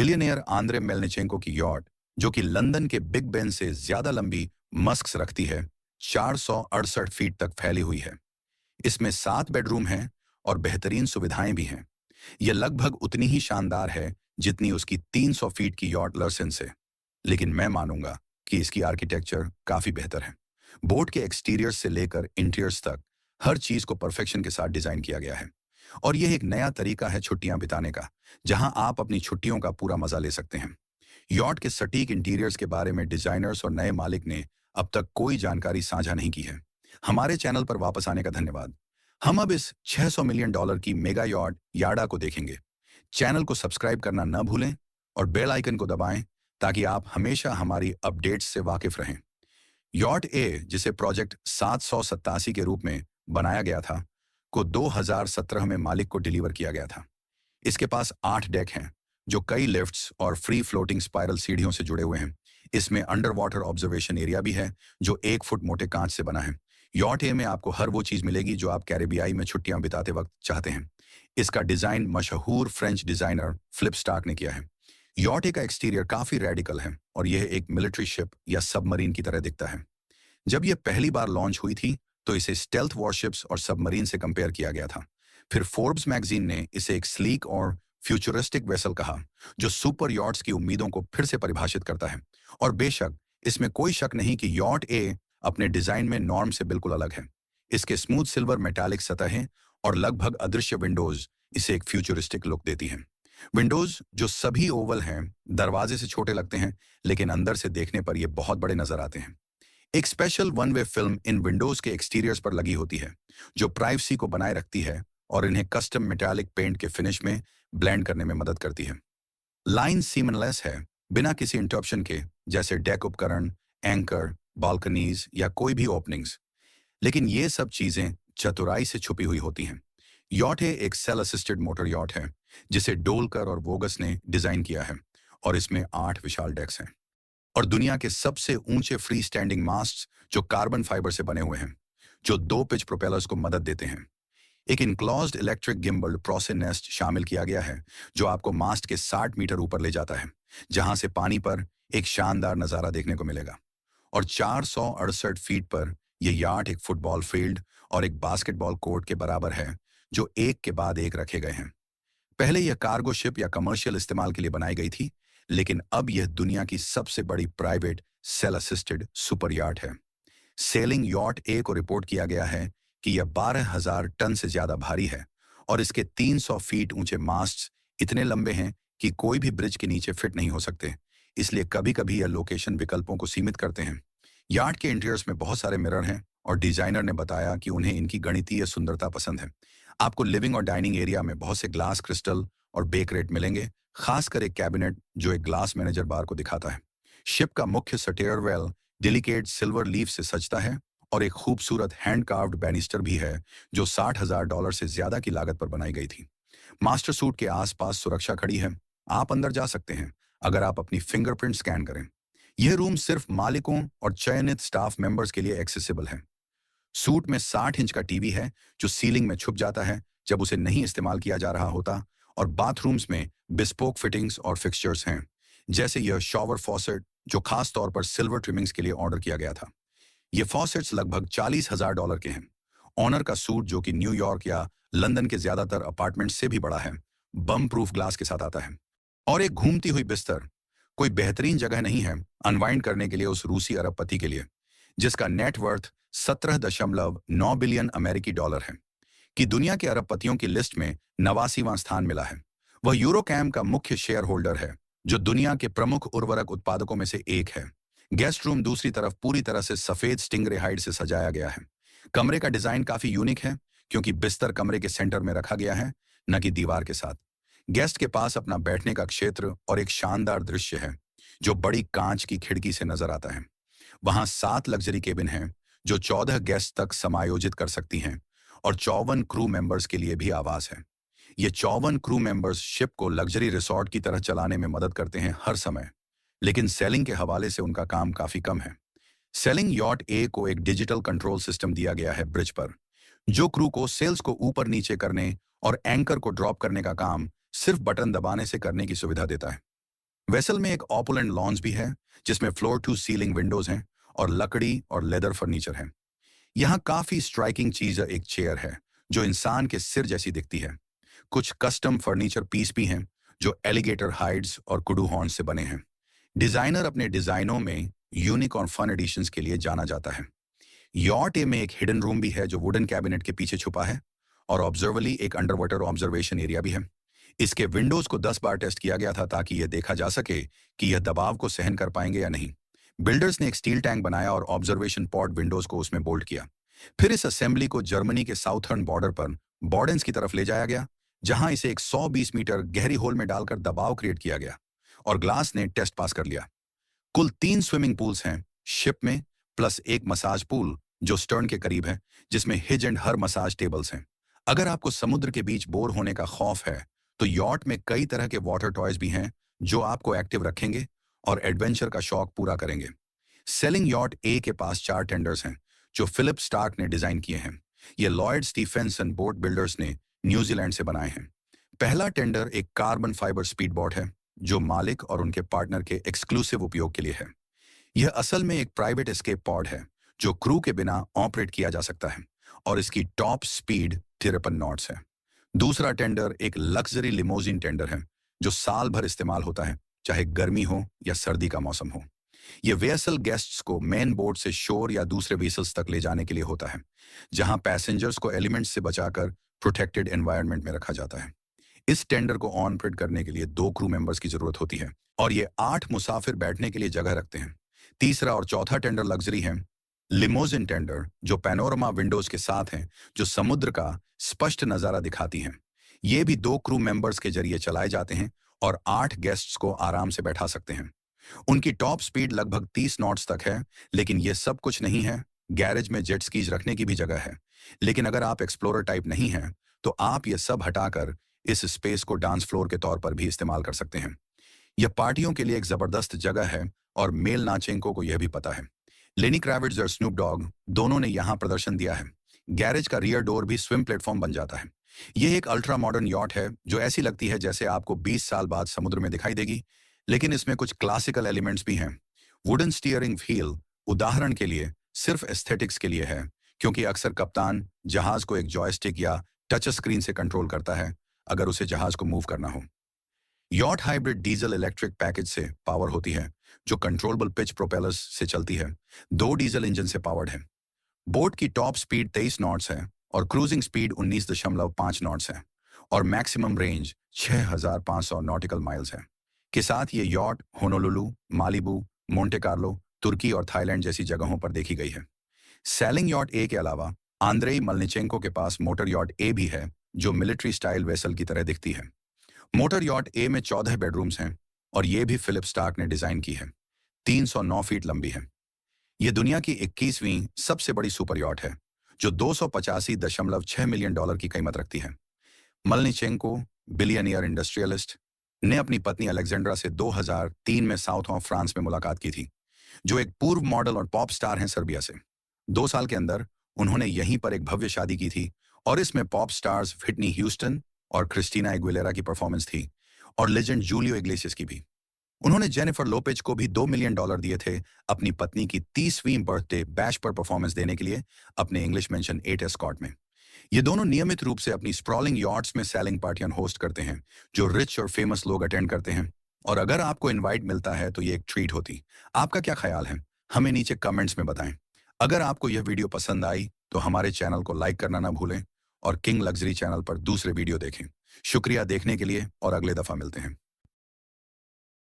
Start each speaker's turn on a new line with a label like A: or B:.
A: Billionaire Andre मेलनिचेंको की yacht, जो कि लंदन के बिग बेन से ज्यादा लंबी मस्क रखती है, 468 फीट तक फैली हुई है। इसमें 7 बेडरूम हैं और बेहतरीन सुविधाएं भी हैं। यह लगभग उतनी ही शानदार है जितनी उसकी 300 फीट की यॉट लर्सन से। लेकिन मैं मानूंगा कि इसकी आर्किटेक्चर काफी बेहतर है। बोट के एक्सटीरियर से लेकर इंटीरियर्स तक हर चीज को परफेक्शन के साथ डिजाइन किया गया है। और यह एक नया तरीका है छुट्टियां बिताने का, जहां आप अपनी छुट्टियों का पूरा मजा ले सकते हैं। यॉट के सटीक इंटीरियर्स के बारे में डिजाइनर्स और नए मालिक ने अब तक कोई जानकारी साझा नहीं की है। हमारे चैनल पर वापस आने का धन्यवाद। हम अब इस $600 मिलियन की मेगा यॉट याडा को देखेंगे। चैनल को सब्सक्राइब करना न भूलें और बेल आइकन को दबाएं ताकि आप हमेशा हमारी अपडेट्स से वाकिफ रहें। यॉट ए, जिसे प्रोजेक्ट 787 के रूप में बनाया गया था, को 2017 में मालिक को डिलीवर किया गया था। इसके पास 8 डेक हैं, जो कई लिफ्ट्स और फ्री फ्लोटिंग स्पाइरल सीढ़ियों से जुड़े हुए हैं। इसमें अंडर वाटर ऑब्जर्वेशन एरिया भी है, जो 1 फुट मोटे कांच से बना है। यॉट ए में आपको हर वो चीज मिलेगी जो आप कैरिबियाई में छुट्टियां बिताते वक्त चाहते हैं। इसका डिजाइन मशहूर फ्रेंच डिजाइनर फिलिप स्टार्क ने किया है। यॉट ए का एक्सटीरियर काफी रेडिकल है और यह एक मिलिट्री शिप या सबमरीन की तरह दिखता है। जब यह पहली बार लॉन्च हुई थी तो इसे स्टेल्थ वॉरशिप्स और सबमरीन से कंपेयर किया गया था। फिर फोर्ब्स मैगजीन ने इसे एक स्लीक और फ्यूचरिस्टिक वेसल कहा, जो सुपर यॉट्स की उम्मीदों को फिर से परिभाषित करता है। और बेशक इसमें कोई शक नहीं कि यॉट ए अपने डिजाइन में नॉर्म से बिल्कुल अलग है। इसके स्मूथ सिल्वर मेटालिक सतहें और लगभग अदृश्य विंडोज इसे एक फ्यूचरिस्टिक लुक देती हैं। विंडोज, जो सभी ओवल हैं, दरवाजे से छोटे लगते हैं, लेकिन अंदर से देखने पर ये बहुत बड़े नजर आते हैं। एक special one way film in Windows के एक्सटीरियर्स पर लगी होती है, जो प्राइवेसी को बनाए रखती है और इन्हें कस्टम मेटालिक पेंट के फिनिश में ब्लेंड करने में मदद करती है। लाइन सीमनलेस है, बिना किसी इंटरप्शन के, जैसे डेक उपकरण, एंकर, बालकनीज या कोई भी ओपनिंग्स। लेकिन ये सब चीजें चतुराई से छुपी हुई होती हैं। यॉट है एक सेल असिस्टेड मोटर यॉट है, जिसे डोलकर और वोगस ने डिजाइन किया है, और इसमें 8 विशाल डेक्स हैं और दुनिया के सबसे ऊंचे फ्री स्टैंडिंग मास्ट्स, जो कार्बन फाइबर से बने हुए हैं, जो 2 पिच प्रोपेलर्स को मदद देते हैं। एक इनक्लोज्ड इलेक्ट्रिक गिम्बल प्रोसे नेस्ट शामिल किया गया है, जो आपको मास्ट के 60 मीटर ऊपर ले जाता है, जहां से पानी पर एक शानदार नजारा देखने को मिलेगा। और 468 फीट पर यह यार्ड एक फुटबॉल फील्ड और एक बास्केटबॉल कोर्ट के बराबर है, जो एक के बाद एक रखे गए हैं। पहले यह कार्गो शिप या कमर्शियल इस्तेमाल के लिए बनाई गई थी, लेकिन अब यह दुनिया की सबसे बड़ी private sale assisted super yard है। सेलिंग यॉट ए को रिपोर्ट किया गया है कि यह 12,000 टन से ज्यादा भारी है और इसके 300 फीट ऊंचे मास्ट्स इतने लंबे हैं कि कोई भी ब्रिज के नीचे फिट नहीं हो सकते। इसलिए कभी कभी यह लोकेशन विकल्पों को सीमित करते हैं। यार्ड के इंटीरियर्स में बहुत सारे मिरर हैं और डिजाइनर ने बताया कि उन्हें इनकी गणितीय सुंदरता पसंद है। आपको लिविंग और डाइनिंग एरिया में बहुत से ग्लास क्रिस्टल और बेक रेट मिलेंगे, खासकर एक कैबिनेट जो एक ग्लास मैनेजर बार को दिखाता है। शिप का मुख्य स्टेयरवेल डेलिकेट सिल्वर लीफ से सजता है और एक खूबसूरत हैंड कार्व्ड बैनिस्टर भी है, जो $60,000 से ज्यादा की लागत पर बनाई गई थी। मास्टर सूट के आसपास सुरक्षा खड़ी है। आप अंदर जा सकते हैं अगर आप अपनी फिंगरप्रिंट स्कैन करें। यह रूम सिर्फ मालिकों और चयनित स्टाफ मेंबर्स के लिए एक्सेसिबल है। सूट में 60 इंच का टीवी है, जो सीलिंग में छुप जाता है जब उसे नहीं इस्तेमाल किया जा रहा होता, और बाथरूम्स में बिस्पोक फिटिंग्स और फिक्सचर्स हैं, जैसे यह शॉवर फॉसेट, जो खास तौर पर सिल्वर ट्रिमिंग्स के लिए ऑर्डर किया गया था। ये फॉसेट्स लगभग $40,000 के हैं। ऑनर का सूट, जो कि न्यूयॉर्क या लंदन के ज्यादातर अपार्टमेंट से भी बड़ा है, बम प्रूफ ग्लास के साथ आता है। और एक घूमती हुई बिस्तर कोई बेहतरीन जगह नहीं है अनवाइंड करने के लिए उस रूसी अरबपति के लिए, जिसका नेटवर्थ 17.9 बिलियन अमेरिकी डॉलर है, कि दुनिया के अरबपतियों की लिस्ट में 89वां स्थान मिला है। वह यूरोकैम का मुख्य शेयर होल्डर है, जो दुनिया के प्रमुख उर्वरक उत्पादकों में से एक है। गेस्ट रूम दूसरी तरफ पूरी तरह से सफेद स्टिंगरे हाइड से सजाया गया है। कमरे का डिजाइन काफी यूनिक है, क्योंकि बिस्तर कमरे के सेंटर में रखा गया है, न कि दीवार के साथ। गेस्ट के पास अपना बैठने का क्षेत्र और एक शानदार दृश्य है, जो बड़ी कांच की खिड़की से नजर आता है। वहां 7 लग्जरी केबिन हैं, जो 14 गेस्ट तक समायोजित कर सकती हैं, और 54 क्रू मेंबर्स के लिए भी आवास है। ये 54 क्रू मेंबर्स शिप को लग्जरी रिसॉर्ट की तरह चलाने में मदद करते हैं हर समय, लेकिन सेलिंग के हवाले से उनका काम काफी कम है। सेलिंग यॉट ए को एक डिजिटल कंट्रोल सिस्टम दिया गया है ब्रिज पर, जो क्रू को सेल्स को ऊपर नीचे करने और एंकर को ड्रॉप करने का काम सिर्फ बटन दबाने से करने की सुविधा देता है। वेसल में एक ऑपुलेंट लॉन्ज भी है, जिसमें फ्लोर टू सीलिंग विंडोज हैं और लकड़ी और लेदर फर्नीचर है। यहाँ काफी स्ट्राइकिंग चीज एक चेयर है, जो इंसान के सिर जैसी दिखती है। कुछ कस्टम फर्नीचर पीस भी हैं, जो एलिगेटर हाइड्स और कुडू हॉर्न से बने हैं। डिजाइनर अपने डिजाइनों में यूनिक और फन एडिशंस के लिए जाना जाता है। यॉट ए में एक हिडन रूम भी है, जो वुडन कैबिनेट के पीछे छुपा है, और ऑब्जर्वली एक अंडर वाटर ऑब्जर्वेशन एरिया भी है। इसके विंडोज को 10 बार टेस्ट किया गया था, ताकि यह देखा जा सके कि यह दबाव को सहन कर पाएंगे या नहीं। बिल्डर्स ने एक स्टील टैंक बनाया और ऑब्जर्वेशन पॉड विंडोज को उसमें बोल्ट किया। फिर इस असेंबली को जर्मनी के साउथर्न बॉर्डर पर बॉर्डेंस की तरफ ले जाया गया, जहां इसे एक 120 मीटर गहरी होल में डालकर दबाव क्रिएट किया गया, और ग्लास ने टेस्ट पास कर लिया। कुल 3 स्विमिंग पूल्स हैं शिप में, प्लस एक मसाज पूल जो स्टर्न के करीब है, जिसमें his and her massage tables हैं। अगर आपको समुद्र के बीच बोर होने का खौफ है, तो यॉट में कई तरह के वाटर टॉयज भी हैं, जो आपको एक्टिव रखेंगे और एडवेंचर का शौक पूरा करेंगे। सेलिंग यॉट ए के पास 4 टेंडर्स हैं, जो फिलिप स्टार्क ने डिजाइन किए हैं। ये लॉयड स्टीफेंसन बोट बिल्डर्स ने न्यूजीलैंड से बनाए हैं। पहला टेंडर एक कार्बन फाइबर स्पीड बोट है, जो मालिक और उनके पार्टनर के एक्सक्लूसिव उपयोग के लिए है। यह असल में एक प्राइवेट एस्केप पॉड है, जो क्रू के बिना ऑपरेट किया जा सकता है, और इसकी टॉप स्पीड 53 नॉट्स है। दूसरा टेंडर एक लग्जरी लिमोजिन टेंडर है, जो साल भर इस्तेमाल होता है, चाहे गर्मी हो या सर्दी का मौसम हो। यह वेसल गेस्ट्स को मेन बोट से शोर या दूसरे वेसल्स तक ले जाने के लिए होता है, जहां पैसेंजर्स को एलिमेंट्स से बचाकर प्रोटेक्टेड एनवायरनमेंट में रखा जाता है। इस टेंडर को ऑन ऑपरेट करने के लिए 2 क्रू मेंबर्स की जरूरत होती है, और ये 8 मुसाफिर बैठने के लिए जगह रखते हैं। तीसरा और चौथा टेंडर लग्जरी है लिमोजिन टेंडर, जो पैनोरमा विंडोज के साथ हैं, जो समुद्र का स्पष्ट नजारा दिखाती हैं। ये भी 2 क्रू मेंबर्स के जरिए चलाए जाते हैं और 8 गेस्ट्स को आराम से बैठा सकते हैं। उनकी टॉप स्पीड लगभग 30 नॉट्स तक है, लेकिन यह सब कुछ नहीं है। गैरेज में जेट स्कीज रखने की भी जगह है, लेकिन अगर आप एक्सप्लोरर टाइप नहीं हैं, तो आप ये सब हटाकर इस स्पेस को डांस फ्लोर के तौर पर भी इस्तेमाल कर सकते हैं। यह पार्टियों के लिए एक जबरदस्त जगह है, और मेल नाचेंको को यह भी पता है। लेनी क्रेविट्ज और स्नूप डॉग दोनों ने यहाँ प्रदर्शन दिया है। गैरेज का रियर डोर भी स्विम प्लेटफॉर्म बन जाता है। यह एक अल्ट्रा मॉडर्न यॉट है, जो ऐसी लगती है जैसे आपको 20 साल बाद समुद्र में दिखाई देगी, लेकिन इसमें कुछ क्लासिकल एलिमेंट्स भी हैं। वुडन स्टीयरिंग व्हील उदाहरण के लिए सिर्फ एस्थेटिक्स के लिए है, क्योंकि अक्सर कप्तान जहाज को एक जॉयस्टिक या टच स्क्रीन से कंट्रोल करता है, अगर उसे जहाज को मूव करना हो। Yacht hybrid diesel electric package से पावर होती है, जो कंट्रोलेबल पिच प्रोपेलर्स से चलती है। 2 डीजल इंजन से पावर्ड है। बोट की टॉप स्पीड 23 नॉट्स है, और क्रूजिंग स्पीड 19.5 नॉट्स है, और मैक्सिमम रेंज 6500 नॉटिकल माइल्स है। के साथ ये yacht Honolulu, Malibu, Monte Carlo, तुर्की और थाईलैंड जैसी जगहों पर देखी गई है। सेलिंग यॉट ए के अलावा आंद्रेई मलनिचेंको के पास मोटर यॉट ए भी है, जो मिलिट्री स्टाइल वेसल की तरह दिखती है। मोटर यॉट ए में 14 बेडरूम्स हैं, और ये भी फिलिप स्टार्क ने डिजाइन की है। 309 फीट लंबी है। यह दुनिया की 21वीं सबसे बड़ी सुपर यॉट है, जो $285.6 मिलियन की कीमत रखती है। मलनिचेंको, बिलियनियर इंडस्ट्रियलिस्ट, ने अपनी पत्नी अलेक्जेंड्रा से 2003 में साउथ ऑफ फ्रांस में मुलाकात की थी, जो एक पूर्व मॉडल और पॉप स्टार हैं सर्बिया से। 2 साल के अंदर उन्होंने यहीं पर एक भव्य शादी की थी, और इसमें पॉप स्टार्स व्हिटनी ह्यूस्टन और क्रिस्टीना एग्विलेरा की परफॉर्मेंस थी, और लेजेंड जूलियो इग्लेसियस की भी। उन्होंने जेनिफर लोपेज को भी $2 मिलियन दिए थे अपनी पत्नी की 30वीं बर्थडे बैश पर परफॉर्मेंस देने के लिए, अपने इंग्लिश मेंशन 8 एस्कॉर्ट में। ये दोनों नियमित रूप से अपनी स्प्रॉलिंग यॉट्स में सेलिंग पार्टियां होस्ट करते हैं, जो रिच और फेमस लोग अटेंड करते हैं, और अगर आपको इनवाइट मिलता है तो ये एक ट्रीट होती। आपका क्या ख्याल है, हमें नीचे कमेंट्स में बताएं। अगर आपको यह वीडियो पसंद आई तो हमारे चैनल को लाइक करना ना भूलें, और किंग लग्जरी चैनल पर दूसरे वीडियो देखें। शुक्रिया देखने के लिए, और अगले दफा मिलते हैं।